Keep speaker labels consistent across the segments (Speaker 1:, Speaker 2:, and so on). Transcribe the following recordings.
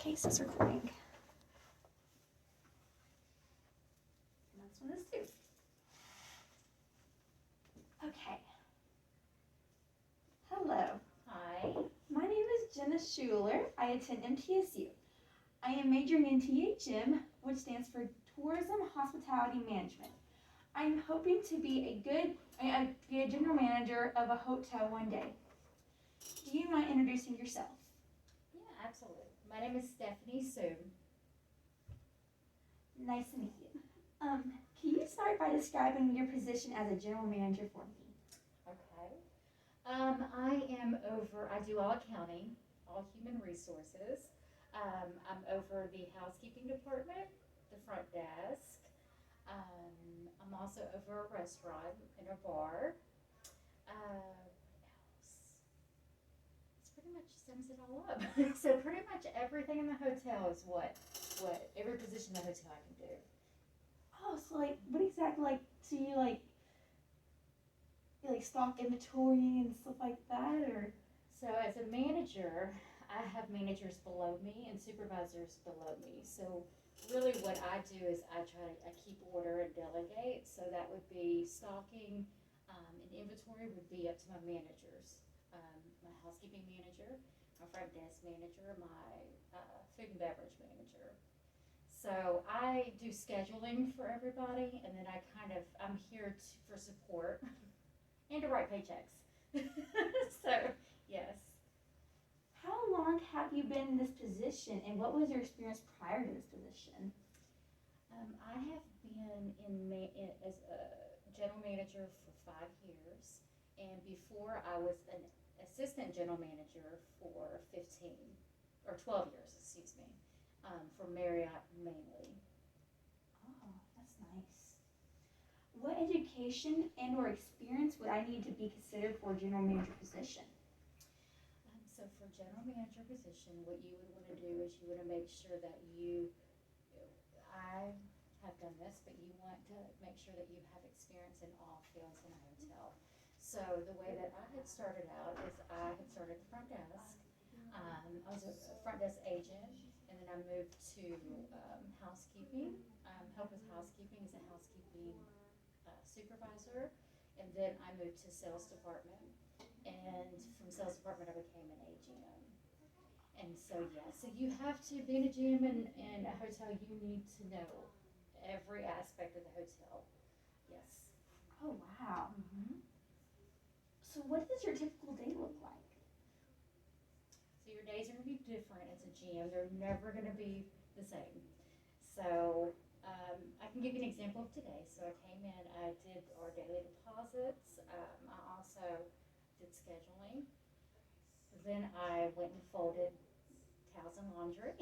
Speaker 1: Okay, so it's recording. And that's one of this too. Okay. Hello.
Speaker 2: Hi.
Speaker 1: My name is Jenna Schuler. I attend MTSU. I am majoring in THM, which stands for Tourism Hospitality Management. I am hoping to be a general manager of a hotel one day. Do you mind introducing yourself?
Speaker 2: Yeah, absolutely. My name is Stephanie Sue.
Speaker 1: Nice to meet you. Can you start by describing your position as a general manager for me?
Speaker 2: Okay. I do all accounting, all human resources. I'm over the housekeeping department, the front desk. I'm also over a restaurant and a bar. What else? It's pretty much sums it all up. So pretty much everything in the hotel is what every position in the hotel I can do.
Speaker 1: Oh, so what exactly, so you stock inventory and stuff like that, or?
Speaker 2: So as a manager, I have managers below me and supervisors below me. So really what I do is I keep order and delegate. So that would be stocking, and inventory would be up to my managers. My housekeeping manager, my front desk manager, my food and beverage manager. So I do scheduling for everybody, and then I'm here for support and to write paychecks. So, yes.
Speaker 1: How long have you been in this position, and what was your experience prior to this position?
Speaker 2: I have been as a general manager for 5 years, and before I was an assistant general manager for 15 or 12 years, excuse me, for Marriott mainly.
Speaker 1: Oh, that's nice. What education and or experience would I need to be considered for a general manager position?
Speaker 2: So for general manager position, what you would want to do is you want to make sure that I have done this, but you want to make sure that you have experience in all fields in a hotel. So the way that I had started out is I had started at the front desk. I was a front desk agent, and then I moved to housekeeping, help with housekeeping as a housekeeping supervisor, and then I moved to sales department, and from sales department I became an AGM. And so yeah, so you have to be in a GM in a hotel. You need to know every aspect of the hotel. Yes.
Speaker 1: Oh, wow.
Speaker 2: Mm-hmm.
Speaker 1: So what does your typical day look like?
Speaker 2: So your days are gonna be different as a GM. They're never gonna be the same. So I can give you an example of today. So I came in, I did our daily deposits. I also did scheduling. Then I went and folded towels and laundry.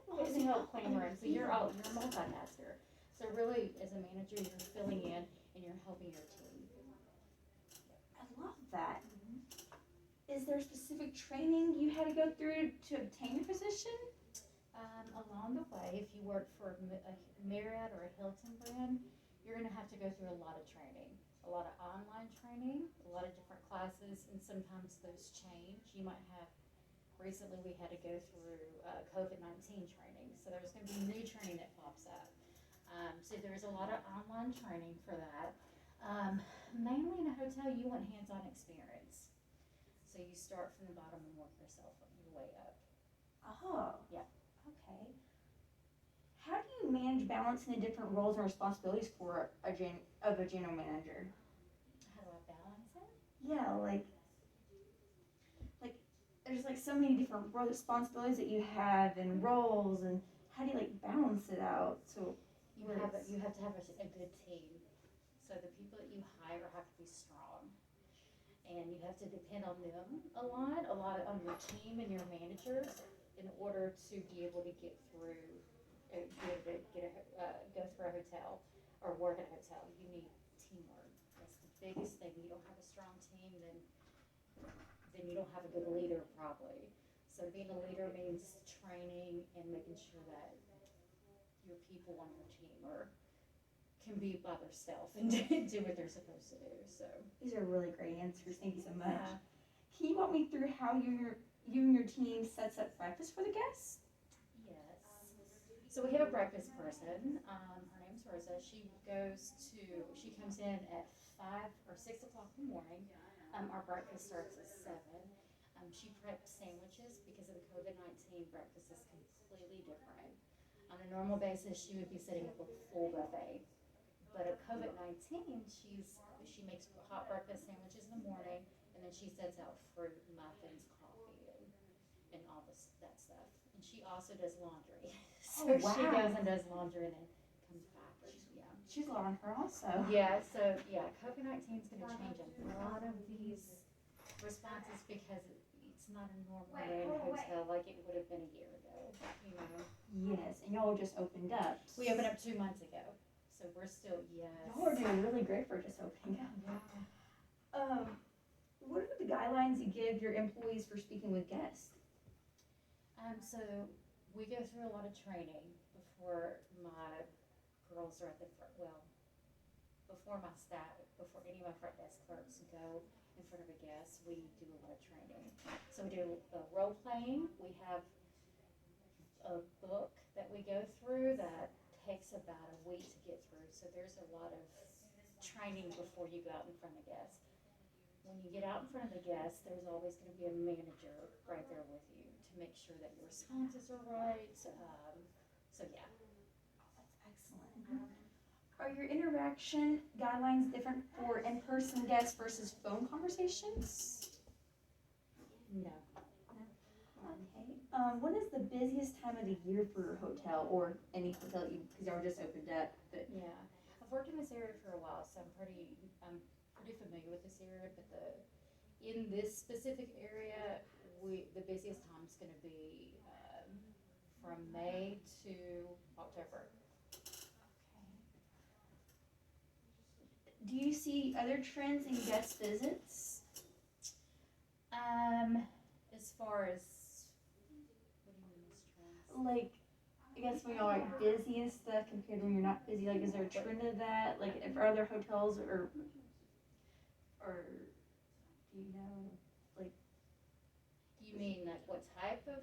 Speaker 2: Went and helped clean rooms. So you're a multitasker. So really, as a manager, you're filling in and you're helping your team.
Speaker 1: I love that.
Speaker 2: Mm-hmm.
Speaker 1: Is there specific training you had to go through to obtain your position?
Speaker 2: Along the way, if you work for a Marriott or a Hilton brand, you're going to have to go through a lot of training, a lot of online training, a lot of different classes, and sometimes those change. You might have, recently we had to go through COVID-19 training, so there's going to be new training that pops up. So there's a lot of online training for that. Mainly in a hotel, you want hands-on experience. So you start from the bottom and work yourself your way up.
Speaker 1: Oh.
Speaker 2: Yeah.
Speaker 1: Okay. How do you manage balancing the different roles and responsibilities for a general manager?
Speaker 2: How do I balance it?
Speaker 1: Yeah, there's so many different responsibilities that you have and roles, and how do you balance it out? So
Speaker 2: you have to have a good team. So the people that you hire have to be strong, and you have to depend on them a lot on your team and your managers in order to be able to get through, go through a hotel or work at a hotel. You need teamwork. That's the biggest thing. You don't have a strong team, then you don't have a good leader probably. So being a leader means training and making sure that your people on your team can be by themselves and do what they're supposed to do. So
Speaker 1: these are really great answers. Thank you so much.
Speaker 2: yeah.
Speaker 1: Can you walk me through how you and your team sets up breakfast for the guests?
Speaker 2: Yes. So we have a breakfast person. Her name's Rosa. She comes in at 5 or 6 o'clock in the morning. Our breakfast starts at 7. She preps sandwiches because of the COVID-19. Breakfast is completely different. On a normal basis, she would be setting up a full buffet. But at COVID-19, she makes hot breakfast sandwiches in the morning, and then she sets out fruit, muffins, coffee, and all that stuff. And she also does laundry. So
Speaker 1: Oh, wow.
Speaker 2: she goes and does laundry and then comes back. Yeah.
Speaker 1: She's a lot on her also.
Speaker 2: Yeah, so yeah, COVID-19 is going to change a lot of these responses because it's not a normal day in a hotel like it would have been a year ago, you know.
Speaker 1: Yes, and y'all just opened up.
Speaker 2: We opened up 2 months ago, so we're still, yes.
Speaker 1: Y'all are doing really great for just opening up.
Speaker 2: Yeah.
Speaker 1: What are the guidelines you give your employees for speaking with guests?
Speaker 2: So we go through a lot of training before my girls are at the front, well, before my staff, before any of my front desk clerks go in front of a guest, we do a lot of training. So we do role playing. We have a book that we go through that takes about a week to get through. So there's a lot of training before you go out in front of guests. When you get out in front of the guests, there's always going to be a manager right there with you to make sure that your responses are right. So yeah.
Speaker 1: That's excellent. Are your interaction guidelines different for in-person guests versus phone conversations?
Speaker 2: No.
Speaker 1: Okay. When is the busiest time of the year for your hotel or any hotel that because y'all just opened up? But
Speaker 2: Yeah, I've worked in this area for a while, so I'm pretty familiar with this area. But in this specific area, the busiest time is going to be from May to October.
Speaker 1: do you see other trends in guest visits?
Speaker 2: As far as what do you mean as trends?
Speaker 1: Like, I guess when y'all are busy and stuff compared to when you're not busy, like, is there a trend of that? Like, if other hotels or do you know, like?
Speaker 2: You mean like what type of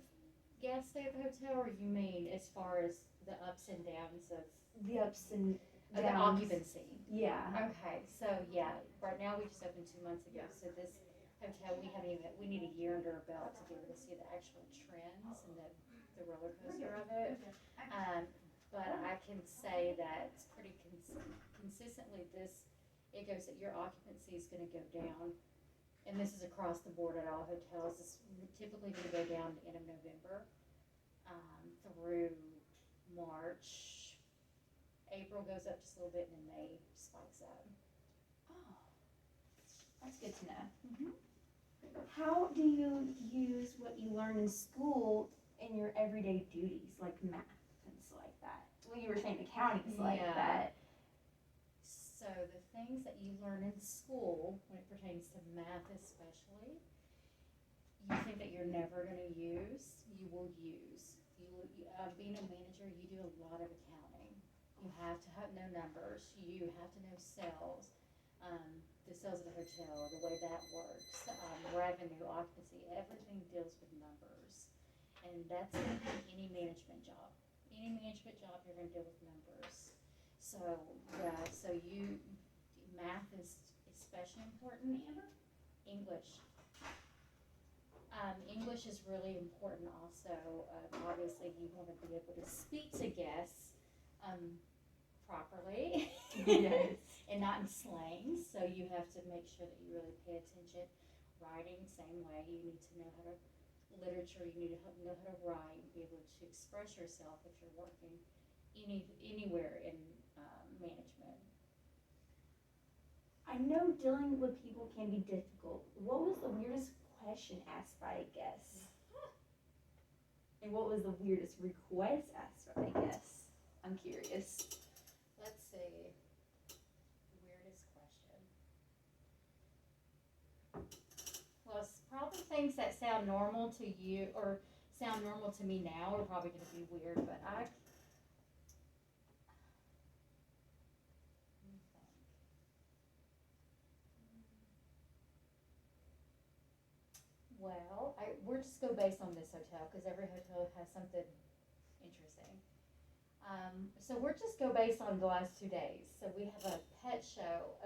Speaker 2: guests stay at the hotel, or you mean as far as the ups and downs of
Speaker 1: The ups and
Speaker 2: the
Speaker 1: downs.
Speaker 2: occupancy?
Speaker 1: Yeah.
Speaker 2: Okay, so yeah, right now we just opened 2 months ago, so this hotel, we need a year under our belt to be able to see the actual trends and the roller coaster of it. But I can say that it's pretty consistently it goes that your occupancy is gonna go down. And this is across the board at all hotels. It's typically gonna go down at the end of November, through March. April goes up just a little bit, and then May spikes up.
Speaker 1: Oh, that's good to know.
Speaker 2: Mm-hmm.
Speaker 1: How do you use what you learn in school in your everyday duties, like math and stuff like that? Well, you were saying accounting, like
Speaker 2: Yeah.
Speaker 1: that.
Speaker 2: So the things that you learn in school, when it pertains to math especially, you think that you're never going to use, you will use. Being a manager, you do a lot of accounting. You have to know numbers. You have to know sales. The sales of the hotel, the way that works, revenue, occupancy, everything deals with numbers. And that's going to be any management job. Any management job, you're going to deal with numbers. So, yeah, math is especially important. English. English is really important also. Obviously, you want to be able to speak to guests properly.
Speaker 1: Yes.
Speaker 2: And not in slang, so you have to make sure that you really pay attention. Writing, same way. You need to know how to literature. You need to know how to write, be able to express yourself if you're working anywhere in management.
Speaker 1: I know dealing with people can be difficult. What was the weirdest question asked by a guest? And what was the weirdest request asked by a guest? I'm curious.
Speaker 2: Let's see. Weirdest question. Well, it's probably things that sound normal to you or sound normal to me now are probably going to be weird, but let me think. Well, I we're just go based on this hotel, cause every hotel has something interesting. So we're just go based on the last 2 days. So we have a pet show,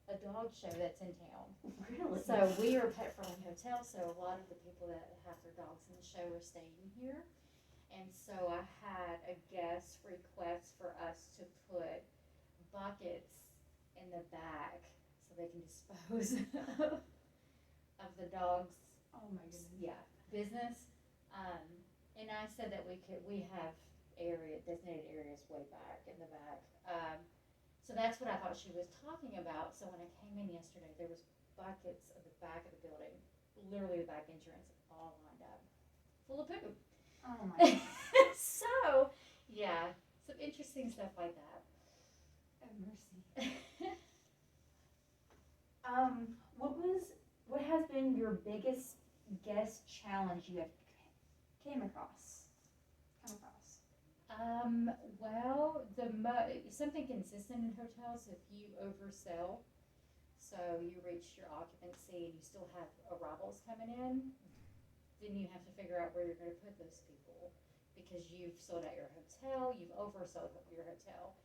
Speaker 2: a dog show that's in town.
Speaker 1: Really?
Speaker 2: So we are a pet friendly hotel, so a lot of the people that have their dogs in the show are staying here. And so I had a guest request for us to put buckets in the back so they can dispose of the dogs.
Speaker 1: Oh my goodness.
Speaker 2: Yeah, business. And I said that we have designated areas way back in the back. So that's what I thought she was talking about. So when I came in yesterday, there was buckets at the back of the building, literally the back entrance, all lined up, full of poop.
Speaker 1: Oh my goodness.
Speaker 2: So, yeah, some interesting stuff like that.
Speaker 1: Have mercy. What has been your biggest guest challenge you have come across?
Speaker 2: Well, something consistent in hotels, if you oversell, so you reach your occupancy and you still have arrivals coming in, then you have to figure out where you're gonna put those people, because you've sold out your hotel, you've oversold your hotel.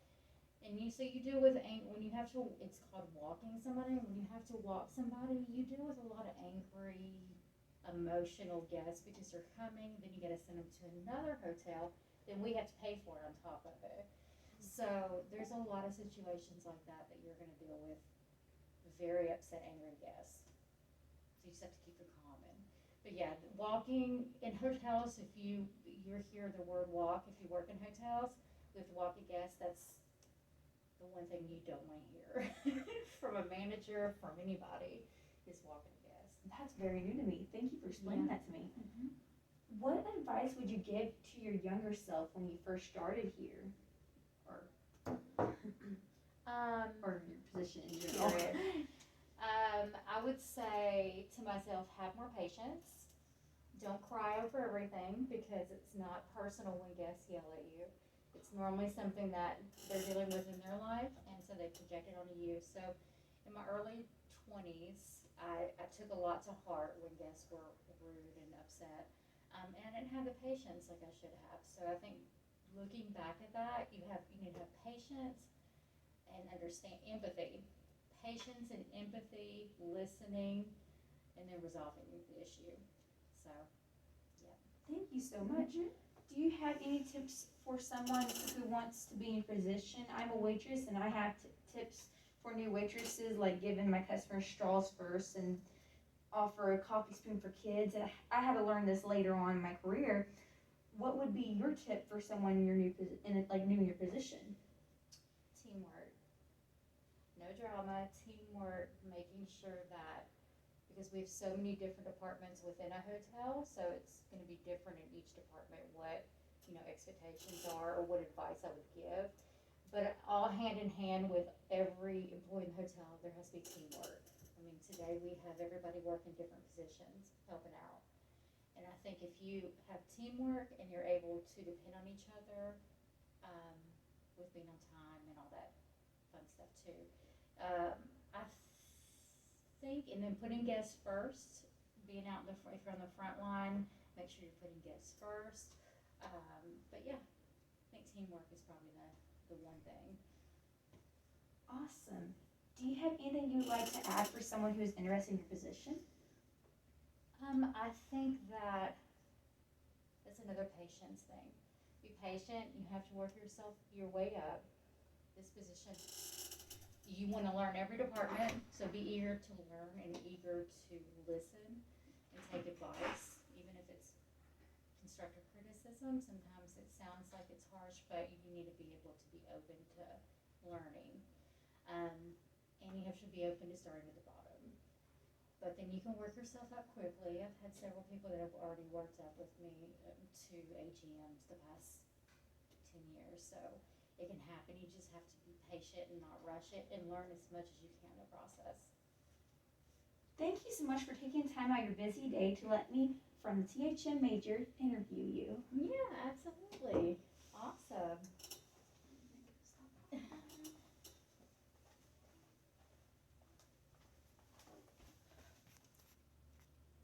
Speaker 2: And so you deal with, when you have to, it's called walking somebody, when you have to walk somebody, you deal with a lot of angry, emotional guests, because they're coming, then you gotta send them to another hotel, then we have to pay for it on top of it. So there's a lot of situations like that you're gonna deal with very upset, angry guests. So you just have to keep it common. But yeah, walking in hotels, if you hear the word walk, if you work in hotels with walking guests, that's the one thing you don't want to hear from a manager, from anybody, is walking guests.
Speaker 1: That's very new to me. Thank you for explaining that to me.
Speaker 2: Mm-hmm.
Speaker 1: What advice would you give to your younger self when you first started here? Or your position in general?
Speaker 2: I would say to myself, have more patience. Don't cry over everything, because it's not personal when guests yell at you. It's normally something that they're dealing with in their life, and so they project it onto you. So in my early 20s, I took a lot to heart when guests were rude and upset. And I didn't have the patience like I should have. So I think looking back at that, you need to have patience and understand empathy. Patience and empathy, listening, and then resolving the issue. So, yeah.
Speaker 1: Thank you so much. Do you have any tips for someone who wants to be in position? I'm a waitress, and I have tips for new waitresses, like giving my customers straws first and offer a coffee spoon for kids. And I had to learn this later on in my career. What would be your tip for someone in your new in your position?
Speaker 2: Teamwork. No drama, teamwork, making sure that, because we have so many different departments within a hotel, so it's going to be different in each department what expectations are, or what advice I would give. But all hand in hand with every employee in the hotel, there has to be teamwork. I mean, today we have everybody working different positions, helping out. And I think if you have teamwork and you're able to depend on each other, with being on time and all that fun stuff too. I think, and then putting guests first, being out if you're on the front line, make sure you're putting guests first. But yeah, I think teamwork is probably the one thing.
Speaker 1: Awesome. Do you have anything you'd like to add for someone who is interested in your position?
Speaker 2: I think that that's another patience thing. Be patient. You have to work your way up. This position, you want to learn every department, so be eager to learn and eager to listen and take advice, even if it's constructive criticism. Sometimes it sounds like it's harsh, but you need to be able to be open to learning. And you have to be open to starting at the bottom. But then you can work yourself up quickly. I've had several people that have already worked up with me to AGMs the past 10 years. So it can happen. You just have to be patient and not rush it, and learn as much as you can in the process.
Speaker 1: Thank you so much for taking time out of your busy day to let me, from the THM major, interview you.
Speaker 2: Yeah, absolutely. Awesome.